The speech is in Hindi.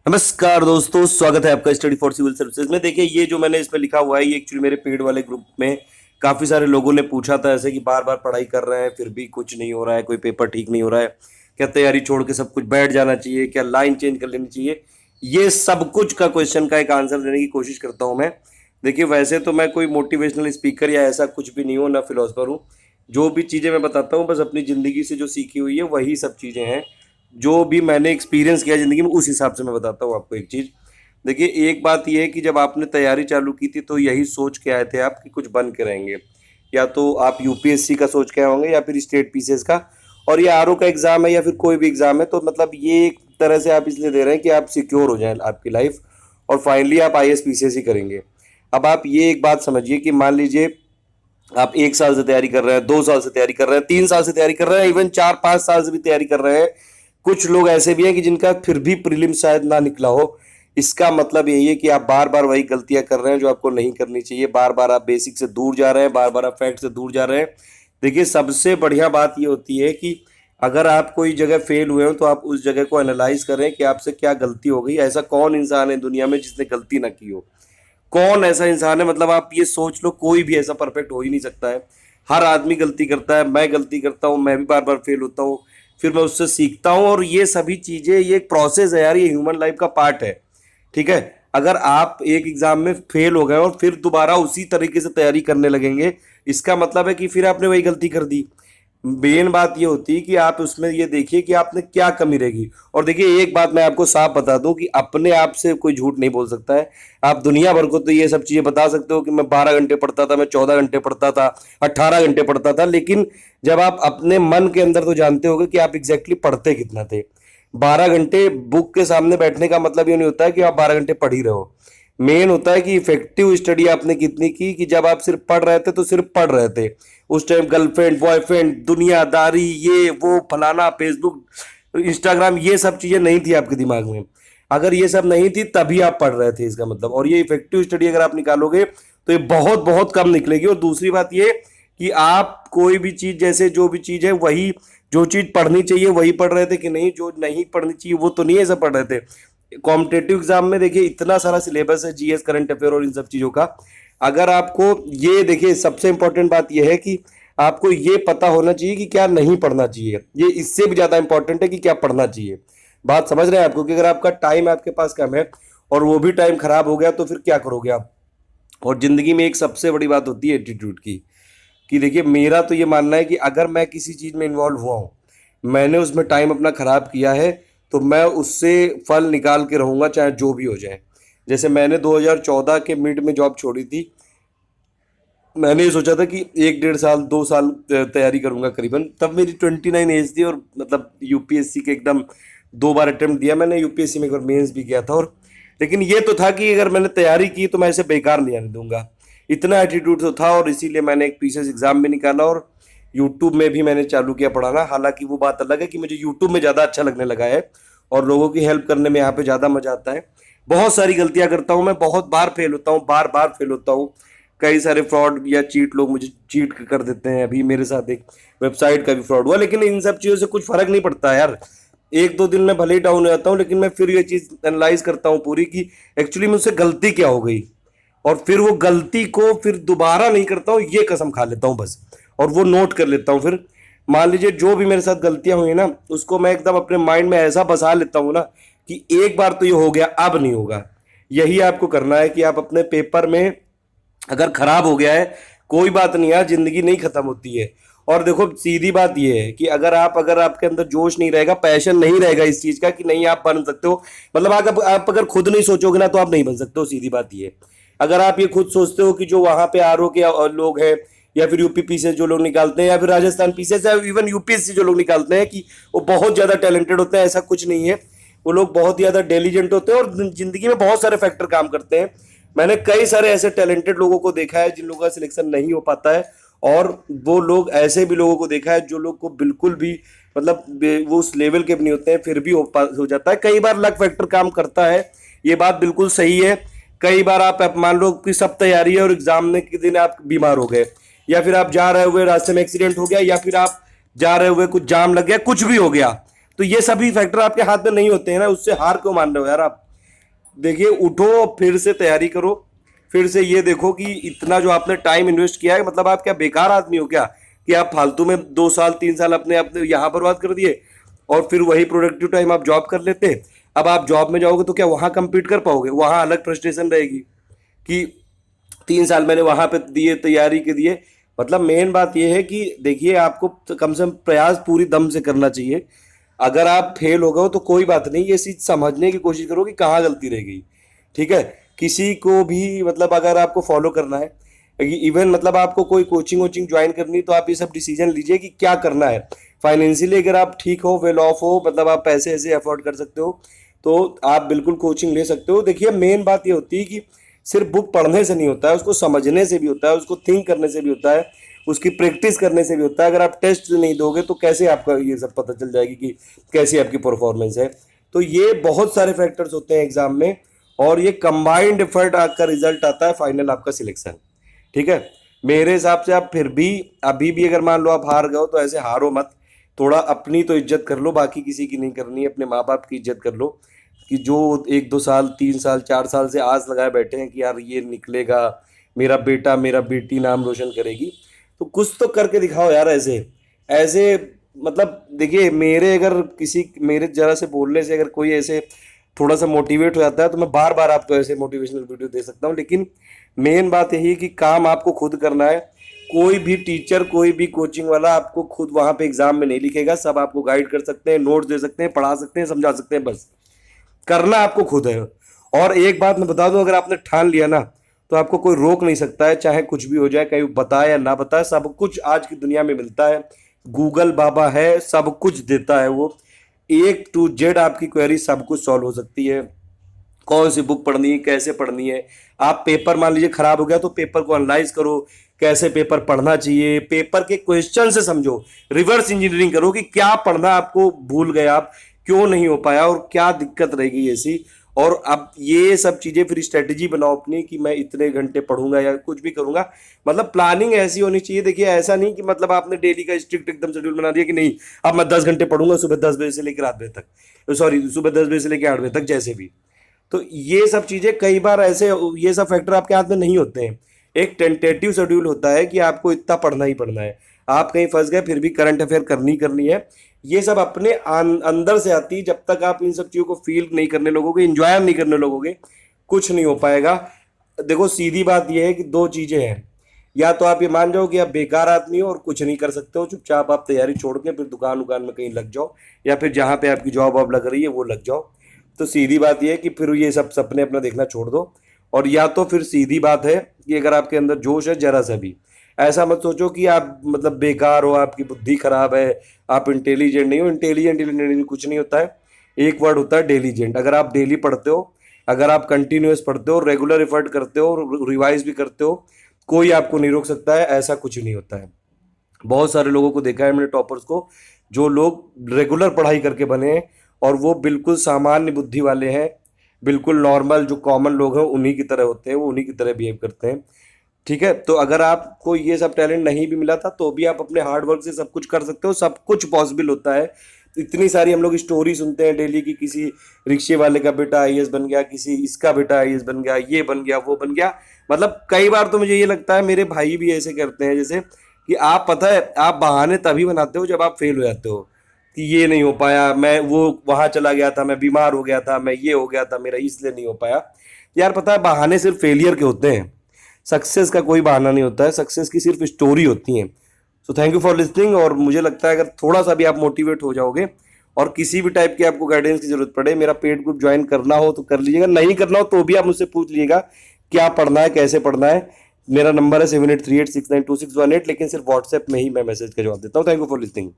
नमस्कार दोस्तों, स्वागत है आपका स्टडी फॉर सिविल सर्विसेज में। देखिए, ये जो मैंने इसमें लिखा हुआ है, ये एक्चुअली मेरे पेड वाले ग्रुप में काफ़ी सारे लोगों ने पूछा था ऐसे कि बार बार पढ़ाई कर रहे हैं फिर भी कुछ नहीं हो रहा है, कोई पेपर ठीक नहीं हो रहा है, क्या तैयारी छोड़ के सब कुछ बैठ जाना चाहिए, क्या लाइन चेंज कर लेनी चाहिए। ये सब कुछ का क्वेश्चन का एक आंसर देने की कोशिश करता हूँ मैं। देखिए, वैसे तो मैं कोई मोटिवेशनल स्पीकर या ऐसा कुछ भी नहीं हूँ, ना फिलोसफर हूँ। जो भी चीज़ें मैं बताता हूँ बस अपनी ज़िंदगी से जो सीखी हुई है वही सब चीज़ें हैं। जो भी मैंने एक्सपीरियंस किया ज़िंदगी में उस हिसाब से मैं बताता हूँ आपको एक चीज़। देखिए, एक बात ये है कि जब आपने तैयारी चालू की थी तो यही सोच के आए थे आप कि कुछ बन के रहेंगे। या तो आप यूपीएससी का सोच के आए होंगे या फिर स्टेट पीसीएस का। और ये आरओ का एग्ज़ाम है या फिर कोई भी एग्ज़ाम है, तो मतलब ये एक तरह से आप इसलिए दे रहे हैं कि आप सिक्योर हो जाएँ आपकी लाइफ और फाइनली आप आईएएस पीसीएस ही करेंगे। अब आप ये एक बात समझिए कि मान लीजिए आप 1 साल से तैयारी कर रहे हैं, 2 साल से तैयारी कर रहे हैं, 3 साल से तैयारी कर रहे हैं, इवन 4-5 साल से भी तैयारी कर रहे हैं। कुछ लोग ऐसे भी हैं कि जिनका फिर भी प्रीलिम शायद ना निकला हो। इसका मतलब यही है कि आप बार-बार वही गलतियाँ कर रहे हैं जो आपको नहीं करनी चाहिए। बार-बार आप बेसिक से दूर जा रहे हैं, बार-बार आप फैक्ट से दूर जा रहे हैं। देखिए, सबसे बढ़िया बात ये होती है कि अगर आप कोई जगह फेल हुए हो तो आप उस जगह को एनालाइज़ करें कि आपसे क्या गलती हो गई। ऐसा कौन इंसान है दुनिया में जिसने गलती ना की हो? कौन ऐसा इंसान है? मतलब आप ये सोच लो, कोई भी ऐसा परफेक्ट हो ही नहीं सकता है। हर आदमी गलती करता है, मैं गलती करता हूँ, मैं भी बार बार फेल होता हूँ, फिर मैं उससे सीखता हूँ। और ये सभी चीज़ें, ये एक प्रोसेस है यार, ये ह्यूमन लाइफ का पार्ट है। ठीक है, अगर आप एक एग्जाम में फेल हो गए और फिर दोबारा उसी तरीके से तैयारी करने लगेंगे, इसका मतलब है कि फिर आपने वही गलती कर दी। मेन बात ये होती है कि आप उसमें ये देखिए कि आपने क्या कमी रहेगी। और देखिए, एक बात मैं आपको साफ बता दूं कि अपने आप से कोई झूठ नहीं बोल सकता है। आप दुनिया भर को तो ये सब चीजें बता सकते हो कि मैं 12 घंटे पढ़ता था, मैं 14 घंटे पढ़ता था, 18 घंटे पढ़ता था, लेकिन जब आप अपने मन के अंदर तो जानते होगे कि आप एग्जैक्टली पढ़ते कितना थे। 12 घंटे बुक के सामने बैठने का मतलब ये नहीं होता है कि आप 12 घंटे पढ़ ही रहो। मेन होता है कि इफेक्टिव स्टडी आपने कितनी की, कि जब आप सिर्फ पढ़ रहे थे तो सिर्फ पढ़ रहे थे। उस टाइम गर्लफ्रेंड, बॉयफ्रेंड, दुनियादारी, ये वो फलाना, फेसबुक, इंस्टाग्राम, ये सब चीजें नहीं थी आपके दिमाग में। अगर ये सब नहीं थी तभी आप पढ़ रहे थे, इसका मतलब। और ये इफेक्टिव स्टडी अगर आप निकालोगे तो ये बहुत बहुत कम निकलेगी। और दूसरी बात ये कि आप कोई भी चीज, जैसे जो भी चीज है वही, जो चीज पढ़नी चाहिए वही पढ़ रहे थे कि नहीं, जो नहीं पढ़नी चाहिए वो तो नहीं ऐसा पढ़ रहे थे। कॉम्पिटेटिव एग्जाम में देखिए इतना सारा सिलेबस है, जीएस, करंट अफेयर और इन सब चीजों का। अगर आपको ये, देखिए, सबसे इंपॉर्टेंट बात यह है कि आपको ये पता होना चाहिए कि क्या नहीं पढ़ना चाहिए। ये इससे भी ज्यादा इंपॉर्टेंट है कि क्या पढ़ना चाहिए। बात समझ रहे हैं आपको? कि अगर आपका टाइम आपके पास कम है और वो भी टाइम खराब हो गया तो फिर क्या करोगे आप? और जिंदगी में एक सबसे बड़ी बात होती है एटीट्यूड की। कि देखिए, मेरा तो ये मानना है कि अगर मैं किसी चीज में इन्वॉल्व हुआ हूँ, मैंने उसमें टाइम अपना खराब किया है, तो मैं उससे फल निकाल के रहूंगा, चाहे जो भी हो जाए। जैसे मैंने 2014 के मिड में जॉब छोड़ी थी। मैंने ये सोचा था कि 1-1.5 साल, 2 साल तैयारी करूंगा करीबन। तब मेरी 29 एज थी और मतलब यूपीएससी के एकदम 2 बार अटेम्प्ट दिया मैंने। यूपीएससी में एक बार मेंस भी किया था। और लेकिन ये तो था कि अगर मैंने तैयारी की तो मैं इसे बेकार नहीं आने दूंगा। इतना एटीट्यूड तो था। और इसीलिए मैंने एक पीसीएस एग्जाम भी निकाला और यूट्यूब में भी मैंने चालू किया पढ़ाना। हालांकि वो बात अलग है कि मुझे यूट्यूब में ज़्यादा अच्छा लगने लगा है और लोगों की हेल्प करने में यहाँ पे ज़्यादा मजा आता है। बहुत सारी गलतियां करता हूँ मैं, बहुत बार फेल होता हूँ, बार बार फेल होता हूँ। कई सारे फ्रॉड या चीट, लोग मुझे चीट कर देते हैं। अभी मेरे साथ एक वेबसाइट का भी फ्रॉड हुआ, लेकिन इन सब चीज़ों से कुछ फर्क नहीं पड़ता यार। 1-2 दिन में भले ही डाउन हो जाता हूँ, लेकिन मैं फिर ये चीज़ एनालाइज करता हूँ पूरी कि एक्चुअली मुझसे गलती क्या हो गई। और फिर वो गलती को फिर दोबारा नहीं करता हूँ, ये कसम खा लेता हूँ बस। और वो नोट कर लेता हूँ। फिर मान लीजिए जो भी मेरे साथ गलतियां हुई ना, उसको मैं एकदम अपने माइंड में ऐसा बसा लेता हूँ ना कि एक बार तो ये हो गया, अब नहीं होगा। यही आपको करना है कि आप अपने पेपर में, अगर खराब हो गया है कोई बात नहीं यार, जिंदगी नहीं खत्म होती है। और देखो, सीधी बात ये है कि अगर आपके अंदर जोश नहीं रहेगा, पैशन नहीं रहेगा इस चीज का कि नहीं आप बन सकते हो, मतलब आप अगर खुद नहीं सोचोगे ना तो आप नहीं बन सकते हो। सीधी बात ये है। अगर आप ये खुद सोचते हो कि जो वहां पे आरओ के लोग हैं, या फिर यूपी पीसीएस जो लोग निकालते हैं, या फिर राजस्थान पीसीएस, या इवन यूपीएससी जो लोग निकालते हैं, कि वो बहुत ज्यादा टैलेंटेड होते हैं, ऐसा कुछ नहीं है। वो लोग बहुत ज्यादा इंटेलिजेंट होते हैं और जिंदगी में बहुत सारे फैक्टर काम करते हैं। मैंने कई सारे ऐसे टैलेंटेड लोगों को देखा है जिन लोगों का सिलेक्शन नहीं हो पाता है। और वो लोग, ऐसे भी लोगों को देखा है जो लोग को बिल्कुल भी, मतलब वो उस लेवल के भी नहीं होते हैं, फिर भी हो जाता है। कई बार लक फैक्टर काम करता है, ये बात बिल्कुल सही है। कई बार आप मान लो कि सब तैयारी है और एग्जाम के दिन आप बीमार हो गए, या फिर आप जा रहे हुए रास्ते में एक्सीडेंट हो गया, या फिर आप जा रहे हुए कुछ जाम लग गया, कुछ भी हो गया, तो ये सभी फैक्टर आपके हाथ में नहीं होते हैं ना। उससे हार क्यों मान रहे हो यार आप? देखिए उठो, फिर से तैयारी करो, फिर से ये देखो कि इतना जो आपने टाइम इन्वेस्ट किया है, मतलब आप क्या बेकार आदमी हो क्या कि आप फालतू में 2 साल 3 साल अपने अपने यहाँ बर्बाद कर दिए और फिर वही प्रोडक्टिव टाइम आप जॉब कर लेते। अब आप जॉब में जाओगे तो क्या वहां कंपीट कर पाओगे? वहां अलग फ्रस्ट्रेशन रहेगी कि 3 साल मैंने वहां पे दिए, तैयारी के दिए। मतलब मेन बात यह है कि देखिए आपको तो कम से कम प्रयास पूरी दम से करना चाहिए। अगर आप फेल हो गए हो तो कोई बात नहीं, ये चीज समझने की कोशिश करो कि कहाँ गलती रह गई। ठीक है, किसी को भी मतलब अगर आपको फॉलो करना है, इवन मतलब आपको कोई कोचिंग वोचिंग ज्वाइन करनी, तो आप ये सब डिसीजन लीजिए कि क्या करना है। फाइनेंशियली अगर आप ठीक हो, वेल ऑफ हो, मतलब आप पैसे ऐसे अफोर्ड कर सकते हो, तो आप बिल्कुल कोचिंग ले सकते हो। देखिए मेन बात ये होती है कि सिर्फ बुक पढ़ने से नहीं होता है, उसको समझने से भी होता है, उसको थिंक करने से भी होता है, उसकी प्रैक्टिस करने से भी होता है। अगर आप टेस्ट नहीं दोगे तो कैसे आपका ये सब पता चल जाएगी कि कैसी आपकी परफॉर्मेंस है? तो ये बहुत सारे फैक्टर्स होते हैं एग्जाम में, और ये कंबाइंड एफर्ट का रिजल्ट आता है फाइनल आपका सिलेक्शन। ठीक है, मेरे हिसाब से आप फिर भी अभी भी अगर मान लो आप हार गए हो तो ऐसे हारो मत, थोड़ा अपनी तो इज्जत कर लो, बाकी किसी की नहीं करनी है। अपने माँ बाप की इज्जत कर लो कि जो 1 2 साल 3 साल 4 साल से आस लगाए बैठे हैं कि यार ये निकलेगा, मेरा बेटा मेरा बेटी नाम रोशन करेगी, तो कुछ तो करके दिखाओ यार। ऐसे ऐसे मतलब देखिए मेरे अगर किसी मेरे जरा से बोलने से अगर कोई ऐसे थोड़ा सा मोटिवेट हो जाता है तो मैं बार बार आपको ऐसे मोटिवेशनल वीडियो दे सकता हूँ, लेकिन मेन बात यही है कि काम आपको खुद करना है। कोई भी टीचर, कोई भी कोचिंग वाला आपको खुद वहां पे एग्जाम में नहीं लिखेगा। सब आपको गाइड कर सकते हैं, नोट्स दे सकते हैं, पढ़ा सकते हैं, समझा सकते हैं, बस करना आपको खुद है। और एक बात मैं बता दूं, अगर आपने ठान लिया ना तो आपको कोई रोक नहीं सकता है, चाहे कुछ भी हो जाए, कहीं बताए या ना बताए, सब कुछ आज की दुनिया में मिलता है। गूगल बाबा है, सब कुछ देता है वो। A to Z आपकी क्वेरी सब कुछ सॉल्व हो सकती है। कौन सी बुक पढ़नी है, कैसे पढ़नी है। आप पेपर मान लीजिए खराब हो गया तो पेपर को एनालाइज करो, कैसे पेपर पढ़ना चाहिए, पेपर के क्वेश्चन से समझो, रिवर्स इंजीनियरिंग करो कि क्या पढ़ना आपको भूल गए आप, क्यों नहीं हो पाया और क्या दिक्कत रहेगी ऐसी। और अब ये सब चीजें फिर स्ट्रेटेजी बनाओ अपनी कि मैं इतने घंटे पढ़ूंगा या कुछ भी करूंगा। मतलब प्लानिंग ऐसी होनी चाहिए। देखिए ऐसा नहीं कि मतलब आपने डेली का स्ट्रिक्ट एकदम शेड्यूल बना दिया कि नहीं अब मैं 10 घंटे पढ़ूंगा, सुबह 10 बजे से लेकर 8 बजे तक, सॉरी सुबह 10 बजे से लेकर 8 बजे तक, जैसे भी। तो ये सब चीजें कई बार ऐसे, ये सब फैक्टर आपके हाथ में नहीं होते हैं। एक टेंटेटिव शेड्यूल होता है कि आपको इतना पढ़ना ही पढ़ना है। आप कहीं फंस गए फिर भी करंट अफेयर करनी है। ये सब अपने अंदर से आती है। जब तक आप इन सब चीजों को फील नहीं करने लगोगे, इंजॉय नहीं करने लगोगे, कुछ नहीं हो पाएगा। देखो सीधी बात यह है कि दो चीजें हैं, या तो आप ये मान जाओ कि आप बेकार आदमी हो और कुछ नहीं कर सकते हो, चुपचाप आप तैयारी छोड़ के फिर दुकान उकान में कहीं लग जाओ, या फिर जहां पे आपकी जॉब वॉब लग रही है वो लग जाओ। तो सीधी बात यह है कि फिर ये सब सपने अपना देखना छोड़ दो। और या तो फिर सीधी बात है कि अगर आपके अंदर जोश है जरा सा भी, ऐसा मत सोचो कि आप मतलब बेकार हो, आपकी बुद्धि खराब है, आप इंटेलिजेंट नहीं हो। इंटेलिजेंट कुछ नहीं होता है, एक वर्ड होता है डेलीजेंट। अगर आप डेली पढ़ते हो, अगर आप कंटिन्यूअस पढ़ते हो, रेगुलर एफर्ट करते हो, रिवाइज भी करते हो, कोई आपको नहीं रोक सकता है। ऐसा कुछ नहीं होता है। बहुत सारे लोगों को देखा है मैंने, टॉपर्स को, जो लोग रेगुलर पढ़ाई करके बने हैं और वो बिल्कुल सामान्य बुद्धि वाले हैं, बिल्कुल नॉर्मल जो कॉमन लोग हैं उन्हीं की तरह होते हैं, वो उन्हीं की तरह बिहेव करते हैं। ठीक है, तो अगर आपको ये सब टैलेंट नहीं भी मिला था तो भी आप अपने हार्ड वर्क से सब कुछ कर सकते हो, सब कुछ पॉसिबल होता है। इतनी सारी हम लोग स्टोरी सुनते हैं डेली की, किसी रिक्शे वाले का बेटा आईएएस बन गया, किसी इसका बेटा आईएएस बन गया, ये बन गया, वो बन गया। मतलब कई बार तो मुझे ये लगता है मेरे भाई भी ऐसे करते हैं, जैसे कि आप पता है आप बहाने तभी बनाते हो जब आप फेल हो जाते हो कि ये नहीं हो पाया, मैं वो वहां चला गया था, मैं बीमार हो गया था, मैं ये हो गया था, मेरा इसलिए नहीं हो पाया। यार पता है बहाने सिर्फ फेलियर के होते हैं, सक्सेस का कोई बहाना नहीं होता है, सक्सेस की सिर्फ स्टोरी होती है। So thank you for listening. और मुझे लगता है अगर थोड़ा सा भी आप मोटिवेट हो जाओगे और किसी भी टाइप की आपको गाइडेंस की जरूरत पड़े, मेरा पेड ग्रुप ज्वाइन करना हो तो कर लीजिएगा, नहीं करना हो तो भी आप मुझसे पूछ लीजिएगा क्या पढ़ना है, कैसे पढ़ना है। मेरा नंबर है 7838692618, लेकिन सिर्फ व्हाट्सएप में ही मैं मैसेज का जवाब देता हूँ। Thank you for listening.